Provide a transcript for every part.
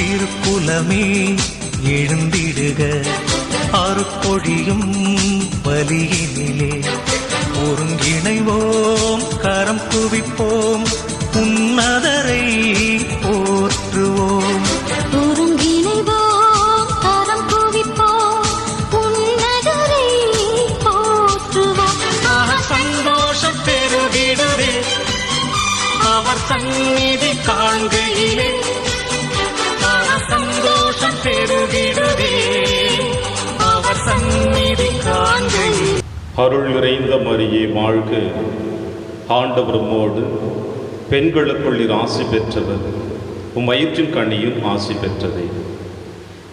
திருக்குலமே எழுந்திடுக, அருப்பொழியும் பலியினிலே ஒருங்கிணைவோம், கரம் குவிப்போம், உன்னதரை போற்றுவோம். ஒருங்கிணைவோம், கரம் குவிப்போம், உன்னதரை போற்றுவோம். சந்தோஷம் பெருகிடுதே அவர் சந்நிதி காண்கையிலே, சந்தோஷம் பெருகிடுதே அவர் சந்நிதி காண்கையிலே. அருள் நிறைந்த மரியே வாழ்க, ஆண்டவர் உம்மோடு, பெண்களுக்குள் ஆசி பெற்றவர், உம் வயிற்றின் கனியும் ஆசி பெற்றதே.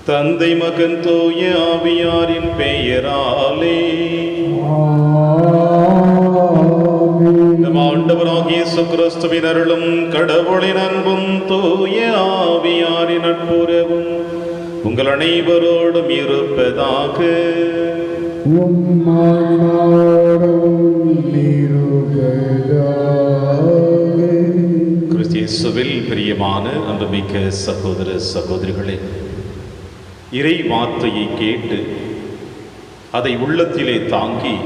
தந்தை மகன் தூய ஆவியாரின் பெயராலே நம் ஆண்டவராகிய இயேசு கிறிஸ்துவின் அருளும் கடவுளின் அன்பும் தூய ஆவியாரின் நட்புறவும் உங்கள் அனைவரோடும் இருப்பதாக. கிறிஸ்துவில் பிரியமான அன்புமிக்க சகோதர சகோதரிகளே, இறை வார்த்தையை கேட்டு அதை உள்ளத்திலே தாங்கி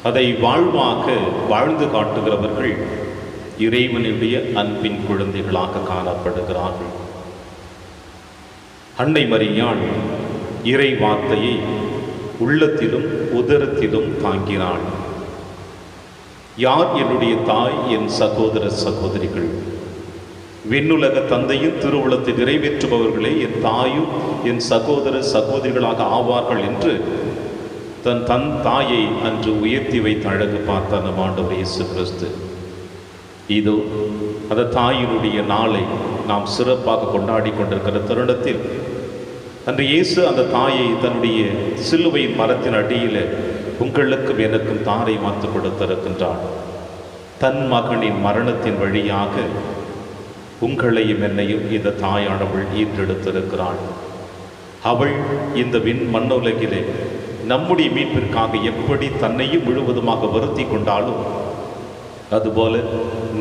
அதை வாழ்வாக வாழ்ந்து காட்டுகிறவர்கள் இறைவனுடைய அன்பின் குழந்தைகளாக காணப்படுகிறார்கள். அன்னை மரியாள் இறை வார்த்தையை உள்ளத்திலும் உதரத்திலும் தாங்கினாள். யார் என்னுடைய தாய், என் சகோதர சகோதரிகள்? விண்ணுலக தந்தையின் திருவுளத்தை நிறைவேற்றுபவர்களே என் தாயும் என் சகோதர சகோதரிகளாக ஆவார்கள் என்று தன் தாயை அன்று உயர்த்தி வைத்த அழகு பார்த்த நம் ஆண்டவர் இயேசு கிறிஸ்து. இதோ அந்த தாயினுடைய நாளை நாம் சிறப்பாக கொண்டாடி கொண்டிருக்கிற தருணத்தில் அன்று இயேசு அந்த தாயை தன்னுடைய சிலுவையின் மரத்தின் அடியில் உங்களுக்கும் எனக்கும் தாரை மாத்து கொடுத்திருக்கின்றார். தன் மகனின் மரணத்தின் வழியாக உங்களையும் என்னையும் இந்த தாயானவள் ஈன்றெடுத்திருக்கிறாள். அவள் இந்த மண்ணுலகிலே நம்முடைய மீட்பிற்காக எப்படி தன்னையும் முழுவதுமாக வருத்தி கொண்டாலும் அதுபோல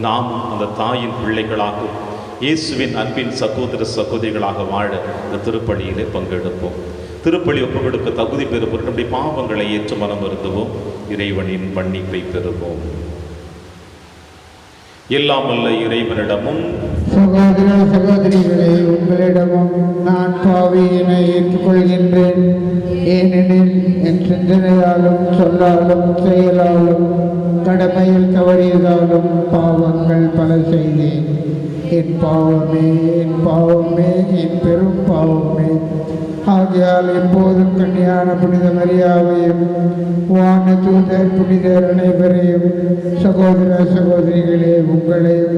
நாம் அந்த தாயின் பிள்ளைகளாக இயேசுவின் அன்பின் சகோதர சகோதரிகளாக வாழ இந்த திருப்பலியிலே பங்கெடுப்போம். திருப்பலி ஒப்புக்கொடுக்க தகுதி பெறுவோம். நம்முடைய பாவங்களை ஏற்று மனம் வருந்துவோம். இறைவனின் மன்னிப்பை பெறுவோம். எல்லாம் வல்ல இறைவனிடமும் சகோதர சகோதரிகளே, உங்களிடமும் நான் பாவியினை ஏற்றுக்கொள்கின்றேன். ஏனெனில் என் சிந்தனையாலும் சொல்லாலும் செயலாலும் கடமையில் தவறியதாலும் பாவங்கள் பல செய்தேன். என் பாவமே, என் பாவமே, என் பெரும் பாவமே. ஆகையால் எப்போதும் கன்னியான புனித மரியாவையும் வான தூதர் புனிதர் அனைவரையும் சகோதர சகோதரிகளே உங்களையும்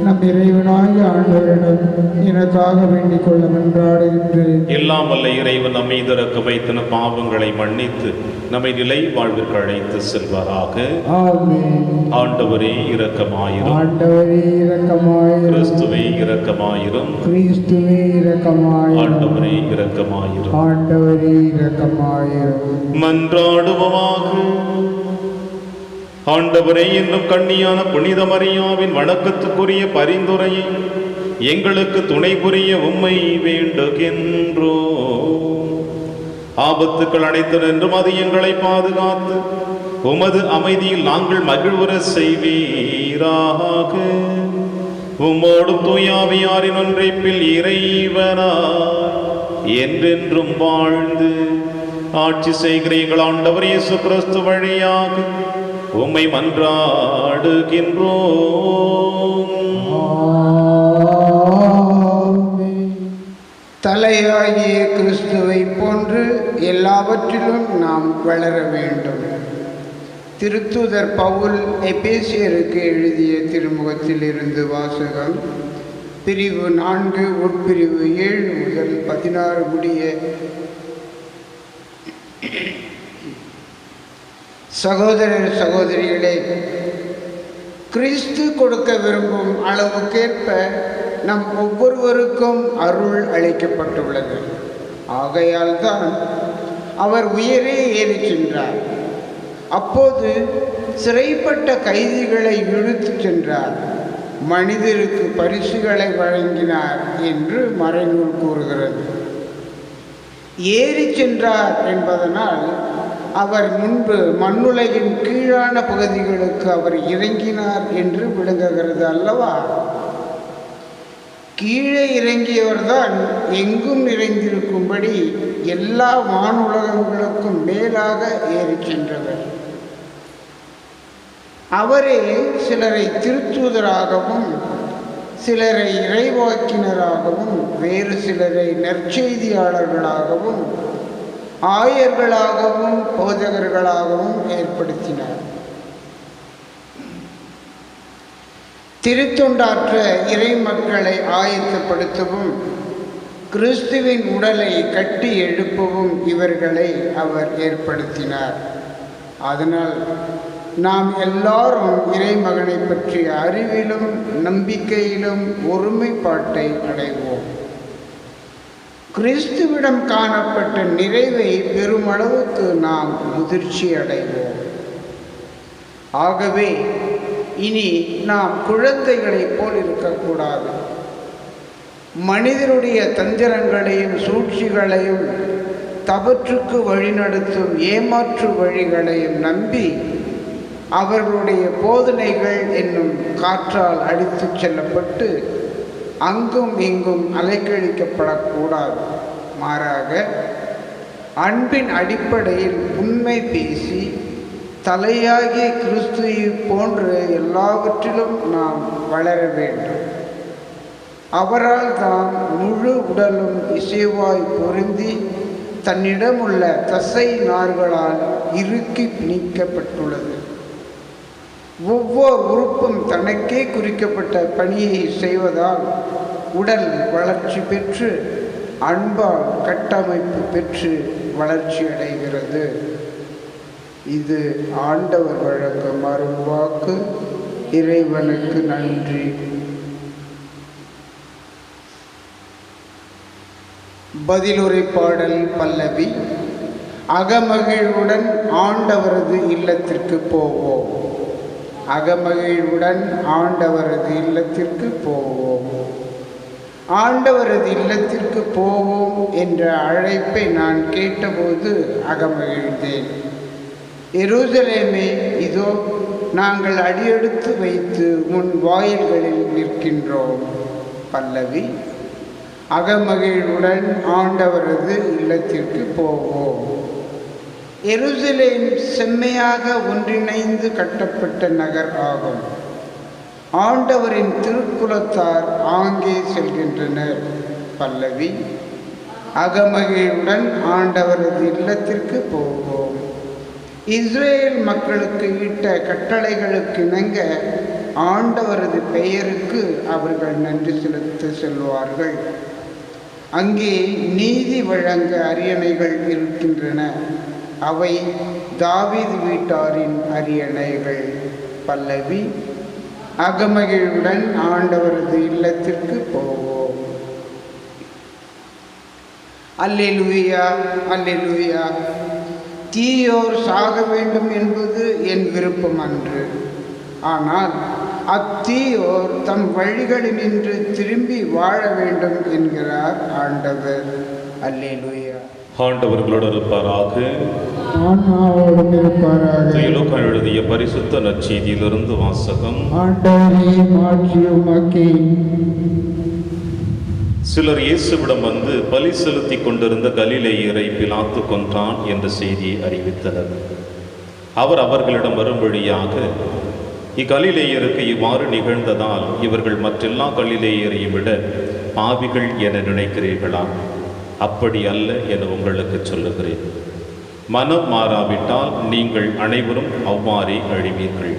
நம் இறைவனாகிய ஆண்டவரிடம் எனக்காக வேண்டிக் கொள்ள மன்றாடுகின்றேன். எல்லாம் வல்ல இறைவன் நம்மை இதற்கு வைத்த பாவங்களை மன்னித்து நம்மை நிலை வாழ்விற்கு அழைத்து செல்வாராக. ஆமென். ஆண்டவரே இரக்கமாயிரும். ஆண்டவரே இரக்கமாயிரும். கிறிஸ்துவே இரக்கமாயிரும். கிறிஸ்துவே இரக்கமாயிரும். ஆண்டவரே இரக்கமாயிரும். ஆண்டவரே இரக்கமாயிரும். மன்றாடுவோமாக. ஆண்டவரே, என்னும் கண்ணியான புனித மரியாவின் வணக்கத்துக்குரிய பரிந்துரையை எங்களுக்கு துணை புரிய உம்மை வேண்டுகின்றோ. ஆபத்துக்கள் அனைத்து நின்றும் அது எங்களை பாதுகாத்து உமது அமைதியில் நாங்கள் மகிழ்வுற செய்வீராக. உம்மோடும் தூயாவியாரின் ஒன்றைப்பில் இறைவனார் என்றென்றும் வாழ்ந்து ஆட்சி செய்கிற எங்கள் ஆண்டவர் இயேசு கிறிஸ்து வழியாக உம்மை மன்றாடுகின்றோம். தலையாகிய கிறிஸ்துவை போன்று எல்லாவற்றிலும் நாம் வளர வேண்டும். திருத்தூதர் பவுல் எபேசியருக்கு எழுதிய திருமுகத்தில் இருந்து வாசகம். பிரிவு 4 உட்பிரிவு 7 முதல் 16 முடிய. சகோதர சகோதரிகளே, கிறிஸ்து கொடுக்க விரும்பும் அளவுக்கேற்ப நம் ஒவ்வொருவருக்கும் அருள் அளிக்கப்பட்டுள்ளது. ஆகையால் தான் அவர் உயரே ஏறி சென்றார். அப்போது சிறைப்பட்ட கைதிகளை இழுத்து சென்றார். மனிதருக்கு பரிசுகளை வழங்கினார் என்று மறைநூல் கூறுகிறது. ஏறி சென்றார் என்பதனால் அவர் முன்பு மண்ணுலகின் கீழான பகுதிகளுக்கு அவர் இறங்கினார் என்று விளங்குகிறது அல்லவா? கீழே இறங்கியவர்தான் எங்கும் நிறைந்திருக்கும்படி எல்லா வானுலகங்களுக்கும் மேலாக ஏறி சென்றவர். அவரே சிலரை திருத்தூதராகவும் சிலரை இறைவாக்கினராகவும் வேறு சிலரை நற்செய்தியாளர்களாகவும் ஆயர்களாகவும் போதகர்களாகவும் ஏற்படுத்தினார். திருத்தொண்டாற்ற இறை மக்களை ஆயத்தப்படுத்தவும் கிறிஸ்துவின் உடலை கட்டி எழுப்பவும் இவர்களை அவர் ஏற்படுத்தினார். அதனால் நாம் எல்லாரும் இறைமகனை பற்றிய அறிவிலும் நம்பிக்கையிலும் ஒருமைப்பாட்டை அடைவோம். கிறிஸ்துவிடம் காணப்பட்ட நிறைவை பெருமளவுக்கு நாம் முதிர்ச்சி அடைவோம். ஆகவே இனி நாம் குழந்தைகளைப் போல் இருக்கக்கூடாது. மனிதருடைய தந்திரங்களையும் சூழ்ச்சிகளையும் தவற்றுக்கு வழிநடத்தும் ஏமாற்று வழிகளையும் நம்பி அவர்களுடைய போதனைகள் என்னும் காற்றால் அடித்துச் செல்லப்பட்டு அங்கும் இங்கும் அலைக்கழிக்கப்படக்கூடாது. மாறாக அன்பின் அடிப்படையில் உண்மை பேசி தலையாகிய கிறிஸ்துவை போன்று எல்லாவற்றிலும் நாம் வளர வேண்டும். அவரால் தான் முழு உடலும் இசைவாய் பொருந்தி தன்னிடமுள்ள தசை நார்களால் இறுக்கி பிணிக்கப்பட்டுள்ளது. ஒவ்வொரு உறுப்பும் தனக்கே குறிக்கப்பட்ட பணியை செய்வதால் உடல் வளர்ச்சி பெற்று அன்பால் கட்டமைப்பு பெற்று வளர்ச்சி அடைகிறது. இது ஆண்டவர் வழங்கும் அருள்வாக்கு. இறைவனுக்கு நன்றி. பதிலுரை பாடல் பல்லவி. அகமகிழ்வுடன் ஆண்டவரது இல்லத்திற்கு போவோம். அகமகிழ்வுடன் ஆண்டவரது இல்லத்திற்கு போவோம். ஆண்டவரது இல்லத்திற்கு போவோம் என்ற அழைப்பை நான் கேட்டபோது அகமகிழ்ந்தேன். எருசலேமே, இதோ நாங்கள் அடியெடுத்து வைத்து உன் வாயில்களில் நிற்கின்றோம். பல்லவி. அகமகிழ்வுடன் ஆண்டவரது இல்லத்திற்கு போவோம். எருசலேம் செம்மையாக ஒன்றிணைந்து கட்டப்பட்ட நகர் ஆகும். ஆண்டவரின் திருக்குலத்தார் ஆங்கே செல்கின்றனர். பல்லவி. அகமகிழ்வுடன் ஆண்டவரது இல்லத்திற்கு போவோம். இஸ்ரேல் மக்களுக்கு இட்ட கட்டளைகளுக்கு இணங்க ஆண்டவரது பெயருக்கு அவர்கள் நன்றி செலுத்த செல்வார்கள். அங்கே நீதி வழங்க அரியணைகள் இருக்கின்றன. அவை தாவீது வீட்டாரின் அரியணைகள். பல்லவி. அகமகிழ்வுடன் ஆண்டவரது இல்லத்திற்கு போவோம். அல்லேலூயா, அல்லேலூயா. தீயோர் சாக வேண்டும் என்பது என் விருப்பம் அன்று. ஆனால் அத்தீயோர் தம் வழிகளினின்று திரும்பி வாழ வேண்டும் என்கிறார் ஆண்டவர். அல்லேலூயா. ஆண்டவர்களோடு இருப்பாராக. ஆன்மாவோடும் இருப்பாராக. லூக்கா எழுதிய பரிசுத்த நற்செய்தியிலிருந்து வாசகம். ஆண்டவரே, மாட்சி உமக்கே. சிலர் இயேசுவிடம் வந்து பலி செலுத்தி கொண்டிருந்த கலிலேயரை பிலாத்து கொன்றான் என்ற செய்தியை அறிவித்தனர். அவர் அவர்களிடம் வரும் வழியாக, இக்கலிலேயருக்கு இவ்வாறு நிகழ்ந்ததால் இவர்கள் மற்றெல்லா கலிலேயரையும் விட பாவிகள் என நினைக்கிறீர்களா? அப்படி அல்ல என உங்களுக்கு சொல்லுகிறேன். மனம் மாறாவிட்டால் நீங்கள் அனைவரும் அவ்வாறே அழிவீர்கள்.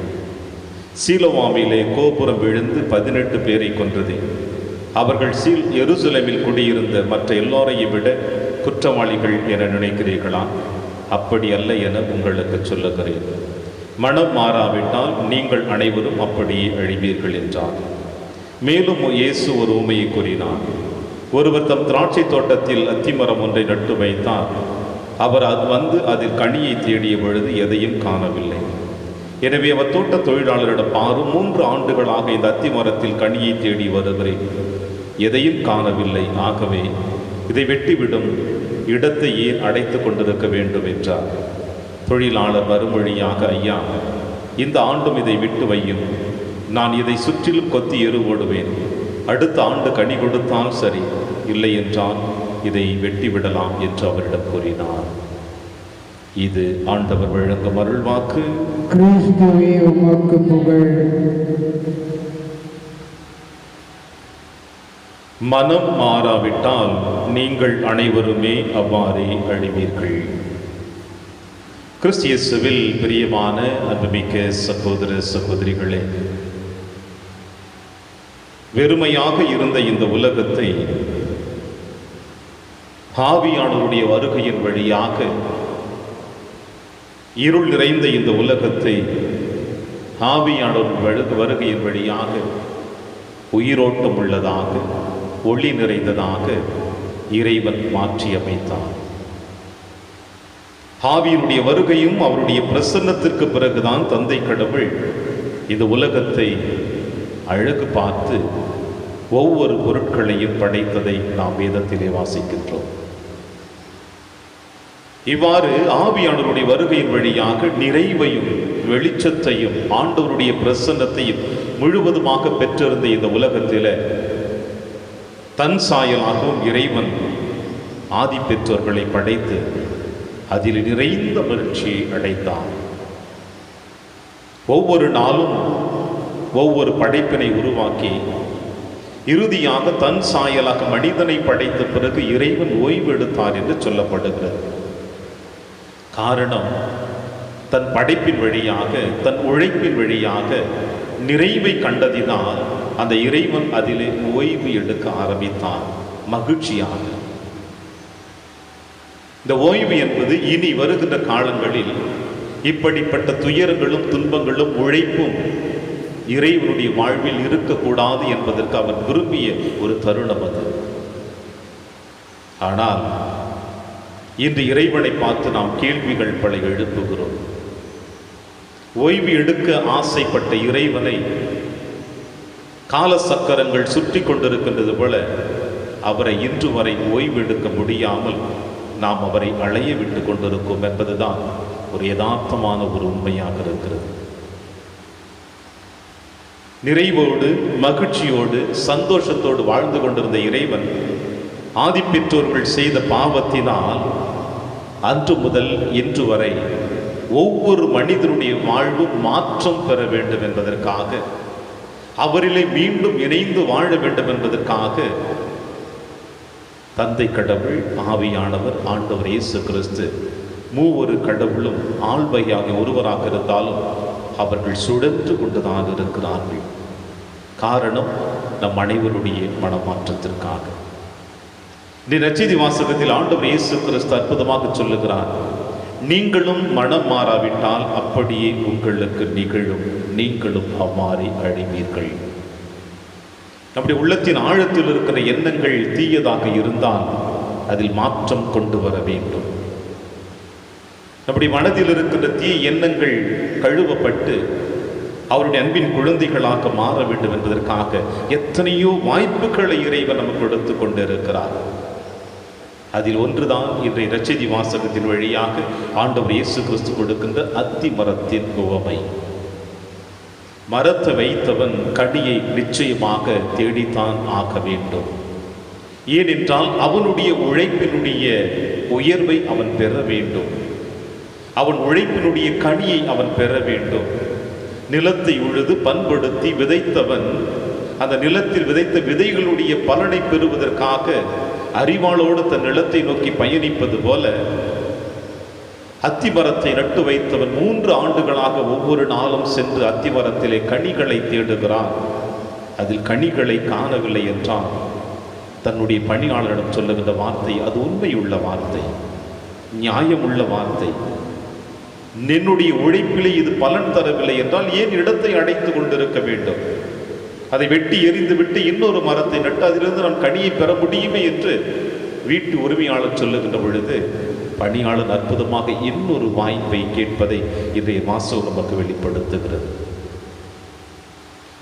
சீலோவாமிலே கோபுரம் விழுந்து 18 பேரை கொன்றது. அவர்கள் எருசலேமில் குடியிருந்த மற்ற எல்லோரையும் விட குற்றவாளிகள் என நினைக்கிறீர்களா? அப்படி அல்ல என உங்களுக்கு சொல்லுகிறேன். மனம் மாறாவிட்டால் நீங்கள் அனைவரும் அப்படியே அழிவீர்கள் என்றார். மேலும் இயேசு ஒரு உவமையை கூறினார். ஒருவர் தம் திராட்சை தோட்டத்தில் அத்திமரம் ஒன்றை நட்டு வைத்தார். அவர் வந்து அதில் கனியை தேடிய பொழுது எதையும் காணவில்லை. எனவே அவர் தோட்ட தொழிலாளரிடம் பாரும், 3 ஆண்டுகளாக இந்த அத்தி மரத்தில் கனியை தேடி வருகிறேன், எதையும் காணவில்லை. ஆகவே இதை வெட்டிவிடும், இடத்தை ஏன் அடைத்து கொண்டிருக்க வேண்டும் என்றார். தொழிலாளர் மறுமொழியாக, ஐயா, இந்த ஆண்டும் இதை விட்டு வையும், நான் இதை சுற்றிலும் கொத்தி எரு ஓடுவேன், அடுத்த ஆண்டு கனி கொடுத்தால் சரி, இல்லை என்றால் இதை வெட்டிவிடலாம் என்று அவரிடம் கூறினார். இது ஆண்டவர் வழங்கும் அருள்வாக்கு. கிறிஸ்துவே உமக்கு புகழ். மனம் மாறாவிட்டால் நீங்கள் அனைவருமே அவ்வாறே அழிவீர்கள். கிறிஸ்து இயேசுவில் பிரியமான அன்புமிக்க சகோதர சகோதரிகளே, வெறுமையாக இருந்த இந்த உலகத்தை ஆவியானவருடைய வருகையின் வழியாக, இருள் நிறைந்த இந்த உலகத்தை ஆவியானவர் வருகையின் வழியாக உயிரோட்டம் உள்ளதாக, ஒளி நிறைந்ததாக இறைவன் மாற்றி அமைத்தார். ஆவியினுடைய வருகையும் அவருடைய பிரசன்னத்திற்கு பிறகுதான் தந்தை கடவுள் இந்த உலகத்தை அழகு பார்த்து ஒவ்வொரு பொருட்களையும் படைத்ததை நாம் வேதத்திலே வாசிக்கின்றோம். இவ்வாறு ஆவியானவருடைய வருகையின் வழியாக நிறைவையும் வெளிச்சத்தையும் ஆண்டவருடைய பிரசன்னத்தையும் முழுவதுமாக பெற்றிருந்த இந்த உலகத்தில தன் சாயலாகவும் இறைவன் ஆதி பெற்றோர்களை படைத்து அதில் நிறைந்த மகிழ்ச்சியை அடைத்தான். ஒவ்வொரு நாளும் ஒவ்வொரு படைப்பினை உருவாக்கி இறுதியாக தன் சாயலாக மனிதனை படைத்த பிறகு இறைவன் ஓய்வு எடுத்தார் என்று சொல்லப்படுகிறது. காரணம், தன் படைப்பின் வழியாக, தன் உழைப்பின் வழியாக நிறைவை கண்டதினால் அந்த இறைவன் அதிலே ஓய்வு எடுக்க ஆரம்பித்தார் மகிழ்ச்சியாக. இந்த ஓய்வு என்பது இனி வருகின்ற காலங்களில் இப்படிப்பட்ட துயரங்களும் துன்பங்களும் உழைப்பும் இறைவனுடைய வாழ்வில் இருக்கக்கூடாது என்பதற்கு அவர் விரும்பிய ஒரு தருணம் அது. ஆனால் இன்று இறைவனை பார்த்து நாம் கேள்விகள் பல எழுப்புகிறோம். ஓய்வு எடுக்க ஆசைப்பட்ட இறைவனை கால சக்கரங்கள் சுற்றி கொண்டிருக்கின்றது போல அவரை இன்று வரை ஓய்வு எடுக்க முடியாமல் நாம் அவரை அலைய விட்டு கொண்டிருக்கோம் என்பதுதான் ஒரு யதார்த்தமான ஒரு உண்மையாக இருக்கிறது. நிறைவோடு மகிழ்ச்சியோடு சந்தோஷத்தோடு வாழ்ந்து கொண்டிருந்த இறைவன் ஆதிப்பெற்றோர்கள் செய்த பாவத்தினால் அன்று முதல் இன்று வரை ஒவ்வொரு மனிதனுடைய வாழ்வும் மாற்றம் பெற வேண்டும் என்பதற்காக, அவரிலே மீண்டும் இணைந்து வாழ வேண்டும் என்பதற்காக தந்தை கடவுள், ஆவியானவர், ஆண்டவர் இயேசு கிறிஸ்து மூவொரு கடவுளும் ஆள்வையாக ஒருவராக இருந்தாலும் அவர்கள் சுழன்று கொண்டுதான் இருக்கிறார்கள். காரணம், நம் அனைவருடைய மனமாற்றத்திற்காக. இந்த நற்செய்தி வாசகத்தில் ஆண்டவர் இயேசு கிறிஸ்து அற்புதமாக சொல்லுகிறார், நீங்களும் மனம் மாறாவிட்டால் அப்படியே உங்களுக்கு நிகழும், நீங்களும் அவ்வாறே அழிவீர்கள். நம்முடைய உள்ளத்தின் ஆழத்தில் இருக்கிற எண்ணங்கள் தீயதாக இருந்தால் அதில் மாற்றம் கொண்டு வர வேண்டும். நம்முடைய மனதில் இருக்கின்ற தீய எண்ணங்கள் கழுவப்பட்டு அவருடைய அன்பின் குழந்தைகளாக மாற வேண்டும் என்பதற்காக எத்தனையோ வாய்ப்புகளை இறைவன் நமக்கு கொடுத்து கொண்டிருக்கிறார். அதில் ஒன்றுதான் இன்றைய நற்செய்தி வாசகத்தின் வழியாக ஆண்டவர் இயேசு கிறிஸ்து கொடுக்கின்ற அத்தி மரத்தின் உவமை. மரத்தை வைத்தவன் கனியை நிச்சயமாக தேடித்தான் ஆக வேண்டும். ஏனென்றால் அவனுடைய உழைப்பினுடைய உயர்வை அவன் பெற வேண்டும். அவன் உழைப்பினுடைய கனியை அவன் பெற வேண்டும். நிலத்தை உழுது பண்படுத்தி விதைத்தவன் அந்த நிலத்தில் விதைத்த விதைகளுடைய பலனை பெறுவதற்காக அறிவாளோடு தன் நிலத்தை நோக்கி பயணிப்பது போல அத்திமரத்தை நட்டு வைத்தவன் 3 ஆண்டுகளாக ஒவ்வொரு நாளும் சென்று அத்திமரத்திலே கனிகளை தேடுகிறான். அதில் கனிகளை காணவில்லை என்றால் தன்னுடைய பணியாளரிடம் சொல்லுகின்ற வார்த்தை அது உண்மையுள்ள வார்த்தை, நியாயமுள்ள வார்த்தை. என்னுடைய உழைப்பிலே இது பலன் தரவில்லை என்றால் ஏன் இடத்தை அடைத்து கொண்டிருக்க வேண்டும்? அதை வெட்டி எறிந்து விட்டு இன்னொரு மரத்தை நட்டு அதிலிருந்து நான் கனியை பெற முடியுமே என்று வீட்டு உரிமையாளர் சொல்லுகின்ற பொழுது பணியாளர் அற்புதமாக இன்னொரு வாய்ப்பை கேட்பதை இன்றைய வாசகம் நமக்கு வெளிப்படுத்துகிறது.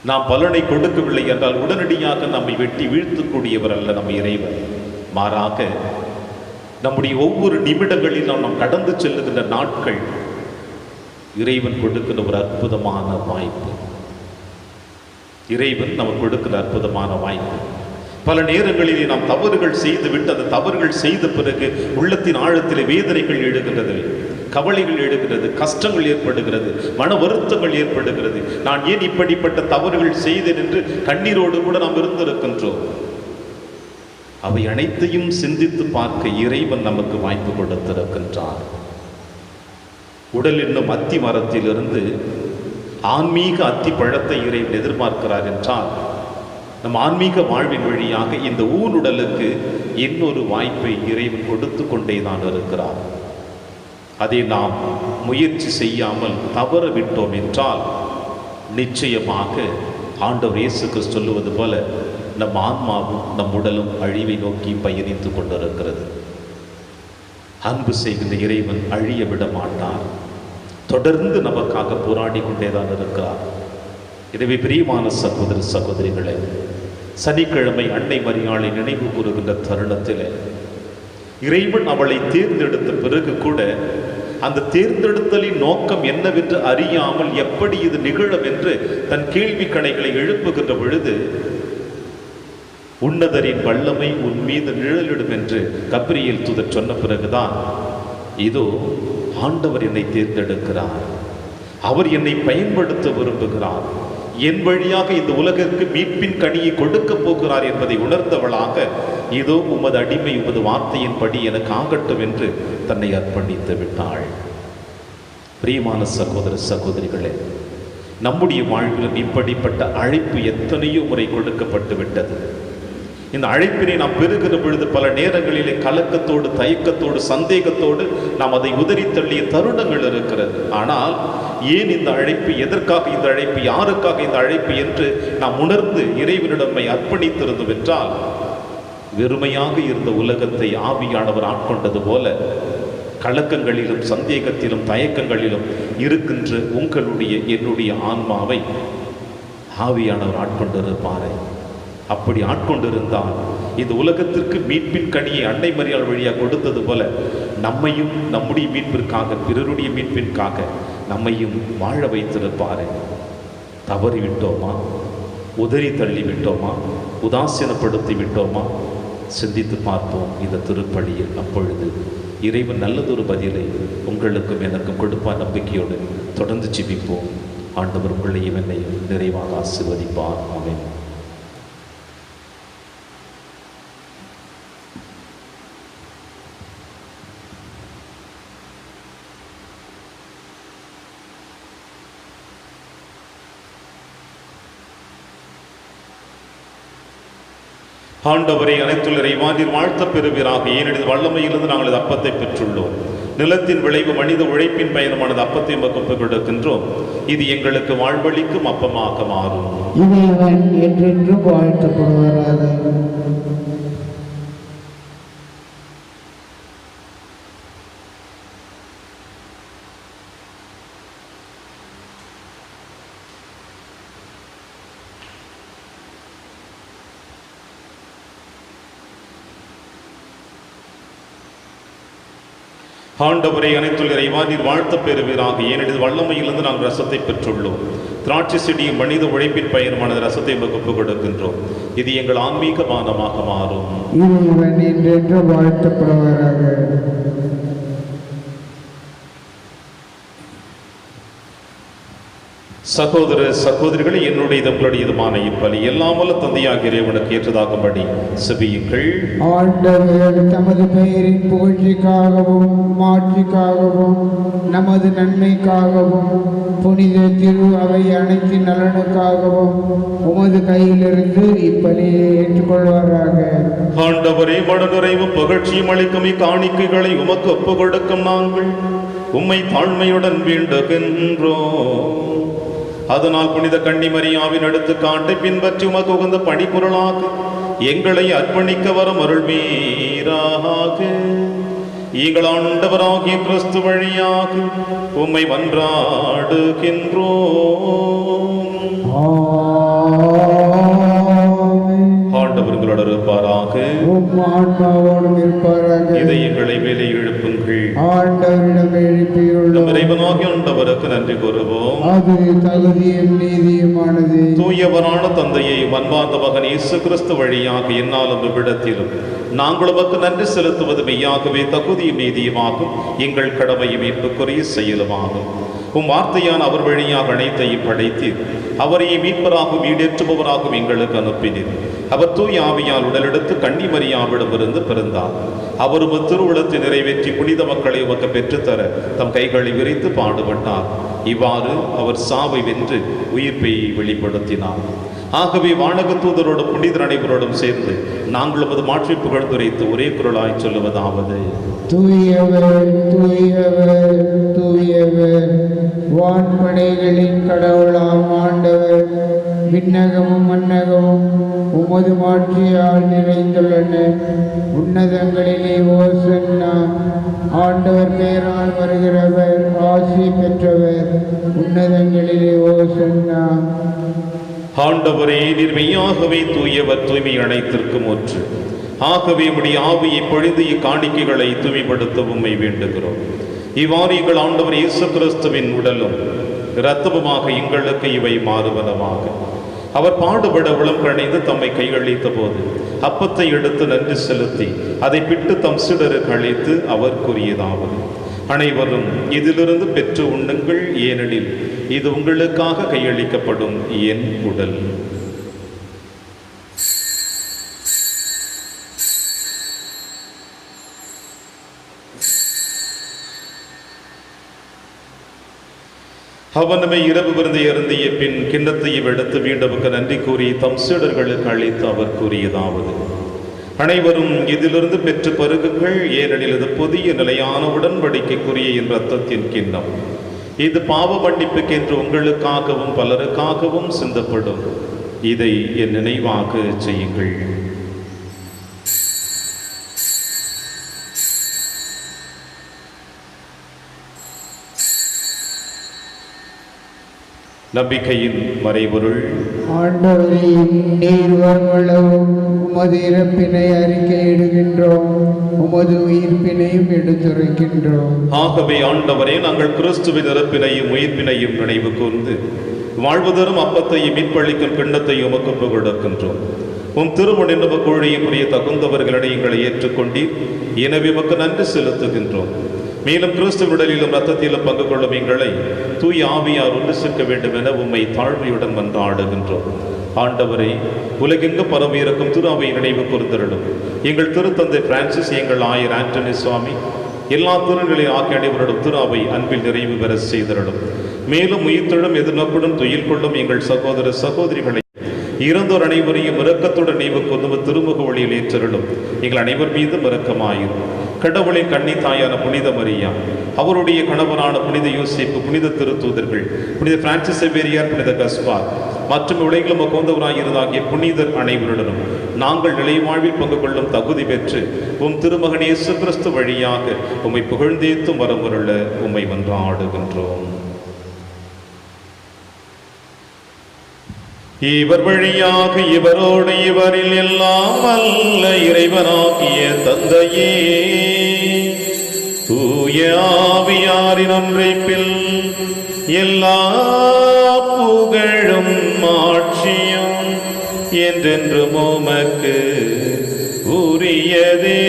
நாம் பலனை கொடுக்கவில்லை என்றால் உடனடியாக நம்மை வெட்டி வீழ்த்தக்கூடியவர் அல்ல நம்ம இறைவன். மாறாக நம்முடைய ஒவ்வொரு நிமிடங்களிலும் நாம் கடந்து செல்லுகின்ற நாட்கள் இறைவன் கொடுக்கிற ஒரு அற்புதமான வாய்ப்பு. இறைவன் நமக்கு கொடுக்கிற அற்புதமான வாய்ப்பு. பல நேரங்களிலே நாம் தவறுகள் செய்துவிட்டு அந்த தவறுகள் செய்த பிறகு உள்ளத்தின் ஆழத்திலே வேதனைகள் எழுகின்றது, கவலைகள் எழுகிறது, கஷ்டங்கள் ஏற்படுகிறது, மன வருத்தங்கள் ஏற்படுகிறது. நான் ஏன் இப்படிப்பட்ட தவறுகள் செய்தேன் என்று கண்ணீரோடு கூட நாம் இருந்திருக்கின்றோம். அவை அனைத்தையும் சிந்தித்து பார்க்க இறைவன் நமக்கு வாய்ப்பு கொடுத்திருக்கின்றார். உடல் என்னும் அத்தி மரத்திலிருந்து ஆன்மீக அத்தி பழத்தை இறைவன் எதிர்பார்க்கிறார் என்றால் நம் ஆன்மீக வாழ்வின் வழியாக இந்த ஊனுடலுக்கு இன்னொரு வாய்ப்பை இறைவன் கொடுத்து கொண்டேதான் இருக்கிறார். அதை நாம் முயற்சி செய்யாமல் தவற விட்டோம் என்றால் நிச்சயமாக ஆண்டவர் இயேசு கிறிஸ்து சொல்லுவது போல நம் ஆன்மாவும் நம் உடலும் அழிவை நோக்கி பயணித்து கொண்டிருக்கிறது. அன்பு செய்கின்ற இறைவன் அழிய விட மாட்டார். தொடர்ந்து நமக்காக போராடி கொண்டேதான் இருக்கிறார். எனவே பிரியமான சகோதர சகோதரிகளே, சனிக்கிழமை அன்னை மரியாளை நினைவு கூறுகின்ற தருணத்தில் இறைவன் அவளை தேர்ந்தெடுத்த பிறகு கூட அந்த தேர்ந்தெடுத்தலின் நோக்கம் என்னவென்று அறியாமல் எப்படி இது நிகழும் என்று தன் கேள்வி கணைகளை எழுப்புகின்ற பொழுது உன்னதரின் வல்லமை உன் மீது நிழலிடும் என்று கப்ரியேல் தூதர் சொன்ன பிறகுதான் இதோ ஆண்டவர் என்னை தேர்ந்தெடுக்கிறார், அவர் என்னை பயன்படுத்த விரும்புகிறார், என் வழியாக இந்த உலகிற்கு மீட்பின் கனியை கொடுக்க போகிறார் என்பதை உணர்ந்தவளாக இதோ உமது அடிமை உமது வார்த்தையின்படி எனக்கு ஆகட்டும் என்று தன்னை அர்ப்பணித்து விட்டாள். பிரியமான சகோதர சகோதரிகளே, நம்முடைய வாழ்வில் இப்படிப்பட்ட அழைப்பு எத்தனையோ முறை கொடுக்கப்பட்டு விட்டது. இந்த அழைப்பினை நாம் பெறுகிற பொழுது பல நேரங்களிலே கலக்கத்தோடு, தயக்கத்தோடு, சந்தேகத்தோடு நாம் அதை உதறி தள்ளிய தருணங்கள் இருக்கிறது. ஆனால் ஏன் இந்த அழைப்பு, எதற்காக இந்த அழைப்பு, யாருக்காக இந்த அழைப்பு என்று நாம் உணர்ந்து இறைவனிடமை அர்ப்பணித்திருந்தோம் என்றால் வெறுமையாக இருந்த உலகத்தை ஆவியானவர் ஆட்கொண்டது போல கலக்கங்களிலும் சந்தேகத்திலும் தயக்கங்களிலும் இருக்கின்ற உங்களுடைய என்னுடைய ஆன்மாவை ஆவியானவர் ஆட்கொண்டிருப்பாரே. அப்படி ஆட்கொண்டிருந்தால் இந்த உலகத்திற்கு மீட்பின் கனியை அன்னை மரியாள் வழியாக கொடுத்தது போல நம்மையும் நம்முடைய மீட்பிற்காக, பிறருடைய மீட்பிற்காக நம்மையும் வாழ வைத்திருப்பாரே. தவறிவிட்டோமா? உதறி தள்ளி விட்டோமா? உதாசீனப்படுத்தி விட்டோமா? சிந்தித்து பார்ப்போம் இந்த திருப்பலியில். அப்பொழுது இறைவன் நல்லதொரு பதிலை உங்களுக்கும் எனக்கும் கொடுப்பார். நம்பிக்கையோடு தொடர்ந்து ஜெபிப்போம். ஆண்டவர் உங்களையும் என்னையும் நிறைவாக ஆசீர்வதிப்பார். ஆமென். ஆண்டவரை அனைத்துள்ள இறைவானில் வாழ்த்த பெறுவீராக. ஏனெனில் வல்லமையிலிருந்து நாங்கள் அப்பத்தை பெற்றுள்ளோம். நிலத்தின் விளைவு மனித உழைப்பின் பயணமானது அப்பத்தை மகப்பு கொடுக்கின்றோம். இது எங்களுக்கு வாழ்வளிக்கும் அப்பமாக மாறும். இறைவன் என்றென்றும் வாழ்த்தப்படுவாராக. ஆண்டவரை அனைத்துள்ள இறைவானில் வாழ்த்த பெறுவீராக. ஏனெனில் வல்லமையிலிருந்து நாங்கள் ரசத்தை பெற்றுள்ளோம். திராட்சை செடியும் மனித உழைப்பின் பயணமானது ரசத்தை வகுப்பு கொடுக்கின்றோம். இது எங்கள் ஆன்மீக பானமாக மாறும். இறைவன் என்றென்று வாழ்த்தப்படுவாராக. சகோதர சகோதரிகளை, என்னுடைய உங்களுடையதுமான இப்பலி எல்லாம் வல்ல தந்தையாகிய இறைவனுக்கு ஏற்றதாகும்படி செபியுங்கள். ஆண்டவர் தமது பெயரின் புகழ்ச்சிக்காகவும் மாட்சிக்காகவும் நமது நன்மைக்காகவும் புனித திரு அவை அனைத்தின் நலனுக்காகவும் உமது கையிலிருந்து இப்பலியை ஏற்றுக்கொள்வாராக. ஆண்டவரே, மனநிறைவும் புகழ்ச்சியும் அளிக்கும் காணிக்கைகளை உமக்கு ஒப்பு கொடுக்கும் நாங்கள் உம்மை தாழ்மையுடன் வேண்டுகின்றோம். அதனால் புனித கன்னிமரியாவின் எடுத்துக்காட்டை பின்பற்றி உமக்கு உகந்த பணிபொருளாக எங்களை அர்ப்பணிக்க வரும் அருள்வீராக. எங்கள் ஆண்டவராகிய கிறிஸ்து வழியாக உம்மை மன்றாடுகின்றோம். ஆண்டவர்களோடு இருப்பாராக, ஆன்மாவோடும் இருப்பாராக. இதயங்களை மேலே எழுப்புங்கள். ஆண்டவரிடம் எழுப்பியுள்ளோம். இறைவனாகிய ஆண்டவருக்கு நன்றி கூறுவோம். அது தகுதியும் நீதியுமானது. தூயவரான தந்தையை அன்பார்ந்த மகன் இயேசு கிறிஸ்து வழியாக என்னாலும் இவ்விடத்திலும் நாங்கள் உமக்கு நன்றி செலுத்துவது மெய்யாகவே தகுதியும் நீதியுமாகும், எங்கள் கடமையும் மீட்புக்குரிய செயலுமாகும். வார்த்தையான அவர் வழியாக அனைத்தையும் படைத்தீர். அவரையே மீட்பராகவும் ஈடேற்றுபவராகவும் எங்களுக்கு அனுப்பினீர். அவர் தூய் ஆவியால் உடலெடுத்து கன்னி மரியாவிடமிருந்து பிறந்தார். அவர் உமது திருவுளத்தை நிறைவேற்றி புனித மக்களை உமக்கு பெற்றுத்தர தம் கைகளை விரித்து பாடுபட்டார். இவ்வாறு அவர் சாவை வென்று உயிர்ப்பை வெளிப்படுத்தினார். ஆகவே வானக தூதரோடும் புனிதர் அனைவரோடும் சேர்ந்து நாங்கள் உமது மாற்றி புகழ்ந்துரைத்து ஒரே குரலாய் சொல்லுவதாவது: தூயவர் தூயவர் தூயவர், வான்படைகளின் கடவுளாம் ஆண்டவர். விண்ணகமும் மன்னகமும் உமது மாட்சியால் நிறைந்துள்ளன. உன்னதங்களிலே ஓசன்னா. ஆண்டவர் பெயரால் வருகிறவர் ஆசி பெற்றவர். உன்னதங்களிலே ஓசன்னா. ஆண்டவரே, நீர் மெய்யாகவே தூயவர், தூய்மை அனைத்திற்கும் ஒன்று. ஆகவே உம்முடைய ஆவியை பொழிந்து இக்காணிக்கைகளை தூய்மைப்படுத்த உம்மை வேண்டுகிறோம். இவ்வாறு எங்கள் ஆண்டவர் இயேசு கிறிஸ்துவின் உடலும் இரத்தமுமாக எங்களுக்கு இவை மாறுவனமாக. அவர் பாடுபட உளம் கணிந்து தம்மை கையளித்த போது அப்பத்தை எடுத்து நன்றி செலுத்தி அதை பிட்டு தம் சீடருக்கு அளித்து அவர் கூறியதாவது: அனைவரும் இதிலிருந்து பெற்று உண்ணுங்கள், ஏனெனில் இது உங்களுக்காக கையளிக்கப்படும் என் உடல். அவனமை இரவு விருந்தை அருந்திய பின் கிண்ணத்தையும் எடுத்து மீண்டவுக்கு நன்றி கூறி தம் சீடர்களுக்கு அளித்து அவர் கூறியதாவது: அனைவரும் இதிலிருந்து பெற்று பருகுங்கள், ஏனெனில் இது புதிய நிலையான உடன்படிக்கைக்குரிய என் இரத்தத்தின் கிண்ணம். இது பாவ மன்னிப்புக்கென்று உங்களுக்காகவும் பலருக்காகவும் சிந்தப்படும். இதை என் நினைவாக செய்யுங்கள். நம்பிக்கையின் மறைபொருள்: ஆண்டவரே, நீர் வருமளவும் உமது இறப்பினை அறிக்கையிடுகின்றோம், உமது உயிர்ப்பினையும் எடுத்துரைக்கின்றோம். ஆகவே ஆண்டவரே, நாங்கள் கிறிஸ்துவின் இறப்பினையும் உயிர்ப்பினையும் நினைவு கூர்ந்து வாழ்வுதரும் அப்பத்தையும் மீட்பளிக்கும் கிண்ணத்தையும் உமக்கு புகழ்கின்றோம். உம் திருமணம் கோழியை புரிய தகுந்தவர்களிடையே எங்களை ஏற்றுக்கொண்டீர். எனவே உமக்கு நன்றி செலுத்துகின்றோம். மேலும் கிறிஸ்து உடலிலும் இரத்தத்திலும் பங்கு கொள்ளும் எங்களை தூய் ஆவியார் ஒன்று சேர்க்க வேண்டும் என உம்மை தாழ்மையுடன் மன்றாடுகின்றோம். ஆண்டவரை, உலகெங்கு பரவி இருக்கும் திரு அவை நினைவு கூர்ந்தருளும். எங்கள் திருத்தந்தை பிரான்சிஸ், எங்கள் ஆயர் ஆண்டனி சுவாமி, எல்லா திருநிலையும் ஆகிய அனைவரோடும் திரு அவை அன்பில் நிறைவு பெற செய்தருளும். மேலும் உயிர்த்தெழும் எதிர்நோக்குடன் துயில் கொள்ளும் எங்கள் சகோதர சகோதரிகளை இறந்தோர் அனைவரையும் இரக்கத்துடன் நினைவு கூர்ந்து திருமுக ஒளியில் ஏற்றருளும். எங்கள் அனைவர் மீதும் இரக்கமாயிரும். கடவுளின் கன்னி தாயான புனித மரியா, அவருடைய கணவனான புனித யோசேப்பு, புனித திருத்தூதர்கள், புனித பிரான்சிஸ் சேவேரியார், புனித கஸ்பார் மற்றும் உலகிலும் உகந்தவராயிருந்தாகிய புனிதர் அனைவருடனும் நாங்கள் நிலை வாழ்வில் பங்கு கொள்ளும் தகுதி பெற்று உம் திருமகன் இயேசு கிறிஸ்து வழியாக உம்மை புகழ்ந்தேத்தும் வரமுருள உம்மை மன்றாடுகின்றோம். இவர் வழியாக இவரோடு இவரில் எல்லாம் வல்ல இறைவனாகிய தந்தையே, தூய ஆவியாரின் ஒன்றைப்பில் எல்லா புகழும் ஆட்சியும் என்றென்றும் உமக்கு உரியதே.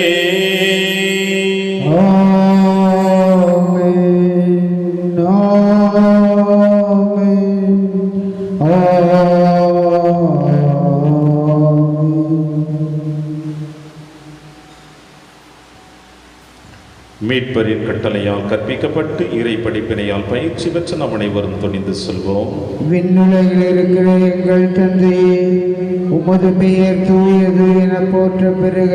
மீட்பரின் கட்டளையால் கற்பிக்கப்பட்டு இறை படிப்பினையால் பயிற்சி பெற்ற நம் அனைவரும் துணிந்து சொல்வோம். விண்ணுலகில் இருக்கிற எங்கள் தந்தையே, உமது பெயர் தூயது என போற்ற பெறுக.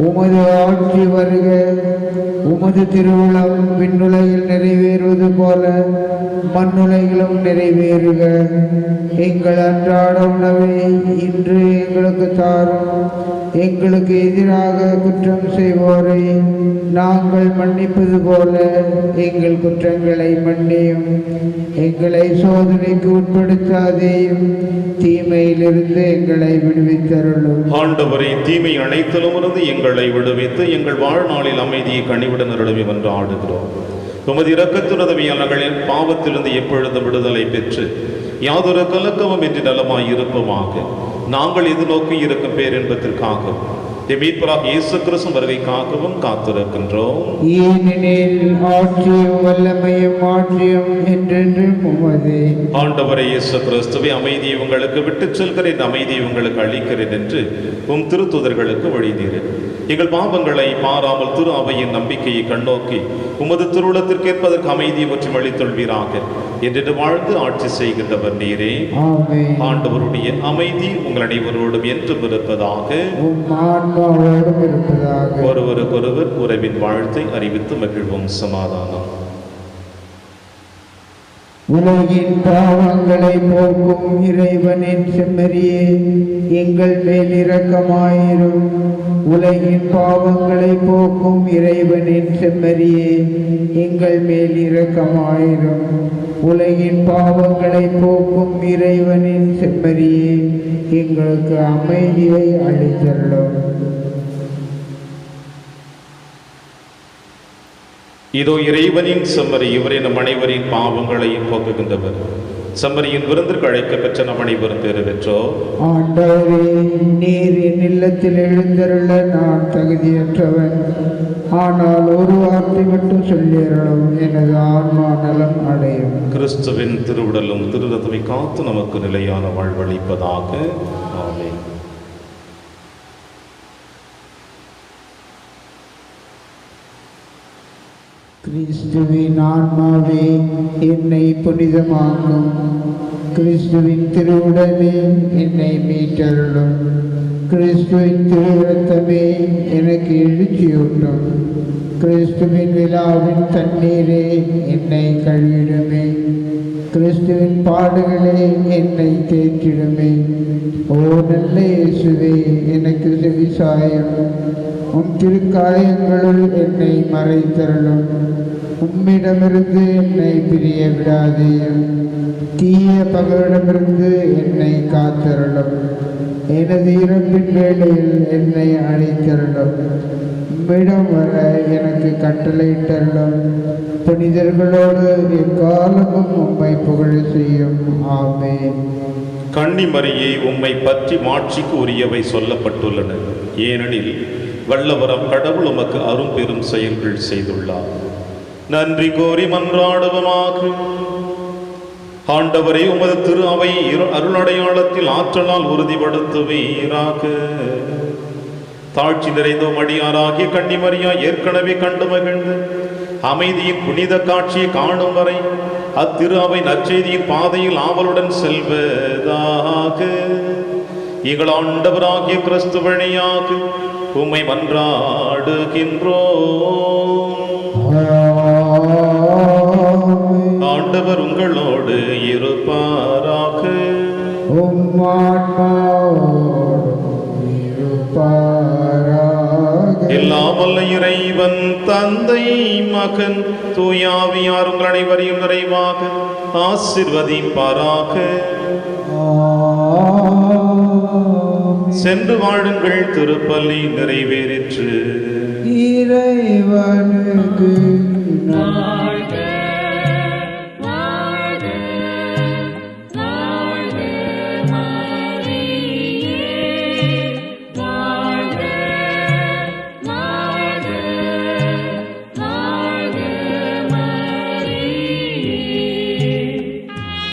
உமது ஆட்சி வருக. உமது திருவுளம் விண்ணுலகில் நிறைவேறுவது போல மண்ணுலகிலும் நிறைவேறுக. எங்கள் அன்றாட உணவை இன்று எங்களுக்கு தாரும். எங்களுக்கு எதிராக குற்றம் செய்வோரை நாங்கள் மன்னிப்பது போல எங்கள் குற்றங்களை மன்னியும். எங்களை சோதனைக்கு உட்படுத்தாதேயும், தீமையிலிருந்து எங்களை விடுவித்தருளும். ஆண்டவரை, தீமை அனைத்திலும் இருந்து எங்களை விடுவித்து எங்கள் வாழ்நாளில் அமைதியை கனிவுடன் அருளும் என்று ஆடுகிறோம். உமது இரக்கத்துறதவியால் நாங்கள் பாவத்திலிருந்து எப்பொழுது விடுதலை பெற்று யாதொரு கலக்கமும் என்று நலமாய் இருப்போமாக. நாங்கள் எதிர்நோக்கி இருக்கும் பேரின்பத்திற்காகவும் மீட்பராக இயேசு கிறிஸ்து வருகைக்காகவும் காத்திருக்கின்றோம். ஏனெனில் ஆட்சியும் வல்லமையும் மாற்றியும் என்றென்றும் உமதே. ஆண்டவரே இயேசு கிறிஸ்துவை, அமைதியை உங்களுக்கு விட்டுச் செல்கிறேன், அமைதியை உங்களுக்கு அளிக்கிறேன் என்று உம் திருத்துதர்களுக்கு வழிதீரேன். எங்கள் பாவங்களை பாராமல் திரு அவையின் நம்பிக்கையை கண்ணோக்கி உமது திருவுளத்திற்கேற்பதற்கு அமைதியை மற்றும் அளித்தொள்வீராக என்று வாழ்ந்து ஆட்சி செய்கின்றவர் நீரே. ஆண்டவருடைய அமைதி உங்கள் அனைவரோடும் என்றும் இருப்பதாக. ஒருவருக்கொருவர் உறவின் வாழ்த்தை அறிவித்து மகிழ்வோம். சமாதானம். உலகின் பாவங்களை போக்கும் இறைவனின் செம்மறியே, எங்கள் மேல் இரக்கமாயிரும். உலகின் பாவங்களை போக்கும் இறைவனின் செம்மறியே, எங்கள் மேல் இரக்கமாயிரும். உலகின் பாவங்களை போக்கும் இறைவனின் செம்மறியே, எங்களுக்கு அமைதியை அளித்தருளும். இதோ இறைவனின் செம்மறி, இவரே நம் அனைவரின் பாவங்களையும் போக்குகின்றவர். செம்மறியின் விருந்திற்கு அழைக்க பெற்ற நம் அனைவரும் பேறு பெற்றோர். ஆண்டவரே, நீர் என் இல்லத்தில் எழுந்தருள நான் தகுதியற்றவன். ஆனால் ஒரு வார்த்தை மட்டும் சொல்லியருளும், எனது ஆன்மா நலம் அடையும். கிறிஸ்துவின் திருவுடலும் திருரதமை காத்து நமக்கு நிலையான வாழ்வளிப்பதாக. ஆமென். கிறிஸ்துவின் ஆன்மாவே என்னை புனிதமாக்கும். கிறிஸ்துவின் திருவுடலே என்னை மீட்டருளும். கிறிஸ்துவின் திருரத்தமே எனக்கு எழுச்சியூட்டும். கிறிஸ்துவின் விழாவின் தண்ணீரே என்னை கழுவிடுமே. கிறிஸ்துவின் பாடுகளே என்னை தேற்றிடுமே. ஓ நல்ல இயேசுவே, எனக்கு செவிசாயம். உம் திருக்காயங்களுள் என்னை மறைத்தருளும். உம்மிடமிருந்து என்னை பிரிய விடாதேயும். தீய பகையிடமிருந்து என்னை காத்தருளும். எனது இறப்பின் வேளையில் என்னை அழைத்தருளும். உம்மிடம் வர எனக்கு கட்டளையிட்டருளும். புனிதர்களோடு எக்காலமும் உம்மை புகழ செய்யும். ஆமென். கன்னிமரியே, உம்மை பற்றி மாட்சிக்கு உரியவை சொல்லப்பட்டுள்ளன. ஏனெனில் வல்லவரம் கடவுள் உமக்கு அரும் பெரும் செயல்கள் செய்துள்ளார். நன்றி கோரி மன்றாடுவமாக. ஆண்டவரே, உமது திரு அவை அருளடையாளத்தில் ஆற்றலால் உறுதிப்படுத்துவீராக. தாழ்ச்சி நிறைந்த மடியாராகிய கன்னிமரியா ஏற்கனவே கண்டு மகிழ்ந்து அமைதியின் புனித காட்சியை காணும் வரை அத்திரு அவை நற்செய்தியின் பாதையில் ஆவலுடன் செல்வதாக. எங்கள் ஆண்டவராகிய கிறிஸ்து வழியாக உம்மை மன்றாடுகின்றோம். ஆண்டவர் உங்களோடு இருப்பாராக. எல்லாம் வல்ல இறைவன் தந்தை, மகன், தூயாவியார் உங்கள் அனைவரையும் நிறைவாக ஆசீர்வதிப்பாராக. சென்று வாழுங்கள், திருப்பலி நிறைவேறிற்று. இறைவனுக்கு